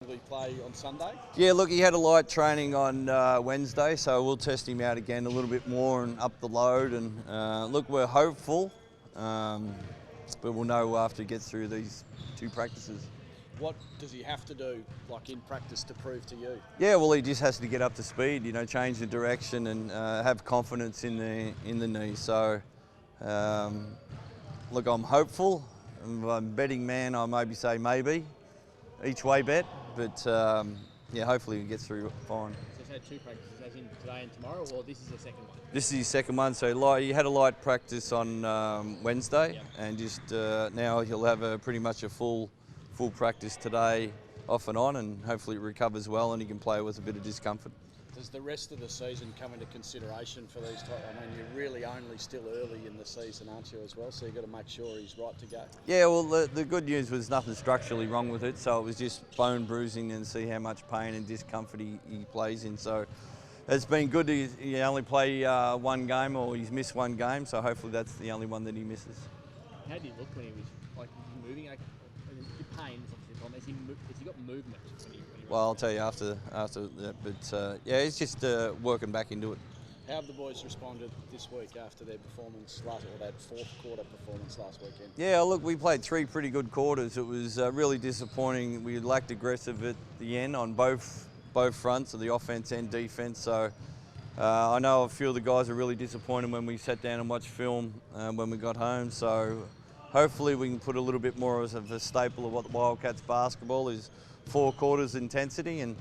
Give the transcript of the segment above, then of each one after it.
Will he play on Sunday? Yeah, look, he had a light training on Wednesday, so we'll test him out again a little bit more and up the load. And look, we're hopeful, but we'll know after he gets through these two practices. What does he have to do, like in practice, to prove to you? Yeah, well, he just has to get up to speed, change the direction and have confidence in the knee. So, look, I'm hopeful. I'm a betting man. I maybe say maybe, each way bet. But yeah, hopefully he gets through fine. So he's had two practices, as in today and tomorrow, or this is the second one? This is his second one. So he had a light practice on Wednesday, Yep. and just now he'll have pretty much a full practice today, off and on, and hopefully it recovers well and he can play with a bit of discomfort. Does the rest of the season come into consideration for these types? I mean, you're really only still early in the season, aren't you, as well? So you've got to make sure he's right to go. Yeah, well, the good news was nothing structurally wrong with it, so it was just bone bruising and see how much pain and discomfort he plays in. So it's been good. He only play one game, or he's missed one game, so hopefully that's the only one that he misses. How did he look when he was moving? The pain is obviously a problem. Has he got movement when he Well, I'll tell you after that, but yeah, he's just working back into it. How have the boys responded this week after their performance that fourth quarter performance last weekend? Yeah, look, we played three pretty good quarters. It was really disappointing. We lacked aggressive at the end on both fronts, of the offense and defense. So I know a few of the guys are really disappointed when we sat down and watched film when we got home. So hopefully we can put a little bit more of a staple of what the Wildcats basketball is: 4 quarters intensity and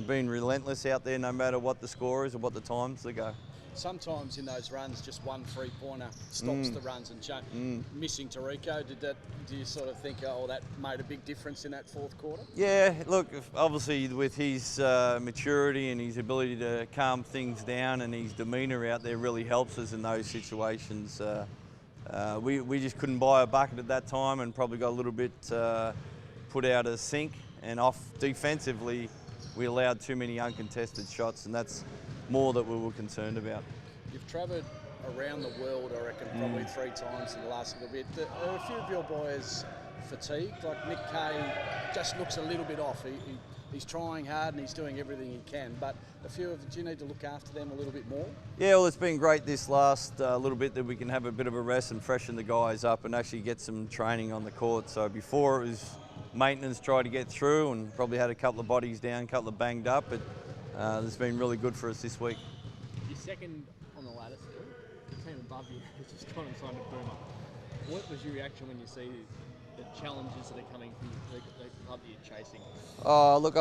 being relentless out there no matter what the score is or what the times they go. Sometimes in those runs, just one three-pointer stops the runs and change. Missing Tarico, do you sort of think, oh, that made a big difference in that fourth quarter? Yeah, look, obviously with his maturity and his ability to calm things down and his demeanour out there really helps us in those situations. We just couldn't buy a bucket at that time and probably got a little bit put out of sync, and off defensively we allowed too many uncontested shots, and that's more that we were concerned about. You've travelled around the world, I reckon, probably 3 times in the last little bit. Are a few of your boys fatigued? Like Nick Kay just looks a little bit off. He's trying hard and he's doing everything he can, but do you need to look after them a little bit more? Yeah, well, it's been great this last little bit that we can have a bit of a rest and freshen the guys up and actually get some training on the court. So before it was maintenance, try to get through, and probably had a couple of bodies down, a couple of banged up, but it's been really good for us this week. You're second on the ladder still. The team above you has just gone and signed a boomer. What was your reaction when you see the challenges that are coming from the club that you're chasing? Look,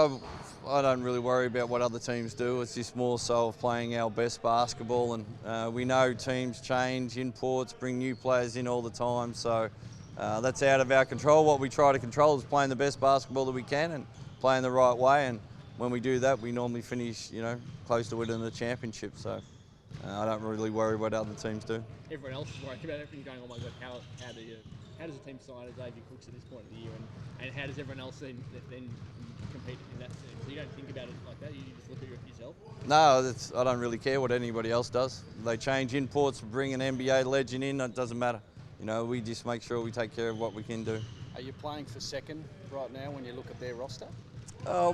I don't really worry about what other teams do. It's just more so of playing our best basketball, and we know teams change, imports, bring new players in all the time, so that's out of our control. What we try to control is playing the best basketball that we can and playing the right way, and when we do that, we normally finish, close to winning the championship. So I don't really worry what other teams do. Everyone else is worried about everything going, oh my God, how does a team sign a Davey Cooks at this point of the year, and how does everyone else then compete in that sense? So you don't think about it like that, you just look at it yourself? No, I don't really care what anybody else does. They change imports, bring an NBA legend in, it doesn't matter. We just make sure we take care of what we can do. Are you playing for second right now when you look at their roster?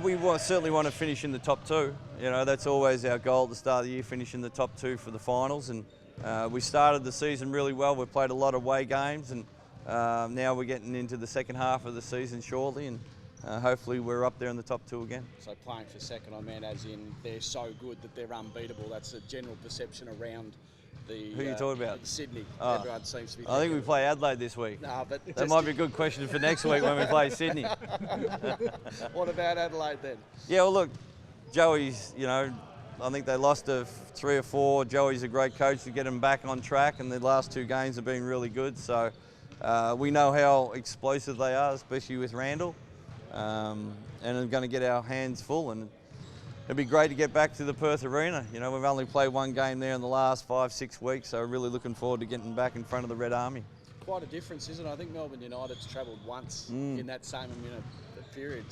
We certainly want to finish in the top 2. That's always our goal at the start of the year, finish in the top 2 for the finals. And we started the season really well. We've played a lot of away games, and now we're getting into the second half of the season shortly, and hopefully we're up there in the top 2 again. So playing for second, I mean, as in they're so good that they're unbeatable. That's a general perception around Who are you talking about? Sydney. Oh, Everyone seems to be. I think we play Adelaide this week. No, but that might be a good question for next week when we play Sydney. What about Adelaide then? Yeah, well, look, Joey's, I think they lost 3 or 4. Joey's a great coach to get them back on track, and the last 2 games have been really good. So we know how explosive they are, especially with Randall, and are going to get our hands full. And it'd be great to get back to the Perth Arena. We've only played 1 game there in the last 5-6 weeks, so really looking forward to getting back in front of the Red Army. Quite a difference, isn't it? I think Melbourne United's travelled once in that same period.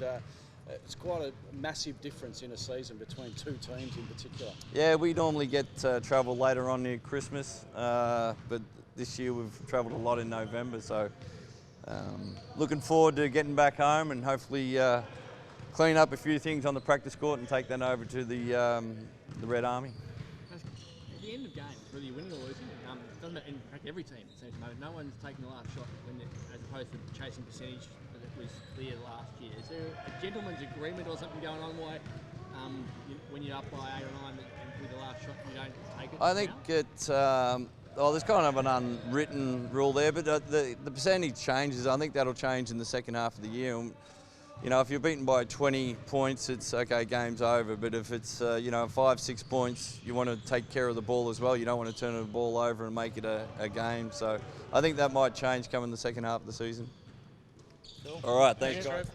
It's quite a massive difference in a season between 2 teams in particular. Yeah, we normally get travel later on near Christmas, but this year we've travelled a lot in November, so looking forward to getting back home and hopefully clean up a few things on the practice court and take that over to the Red Army. At the end of games, whether you're winning or losing, it doesn't matter, in fact every team it seems to matter. No one's taking the last shot as opposed to chasing percentage that was clear last year. Is there a gentleman's agreement or something going on why when you're up by 8 or 9 and with the last shot you don't take it? I think it's there's kind of an unwritten rule there, but the percentage changes. I think that'll change in the second half of the year. And, you know, if you're beaten by 20 points, it's okay, game's over. But if it's 5-6 points, you want to take care of the ball as well. You don't want to turn the ball over and make it a game. So I think that might change coming the second half of the season. Cool. All right, thanks guys. Trev.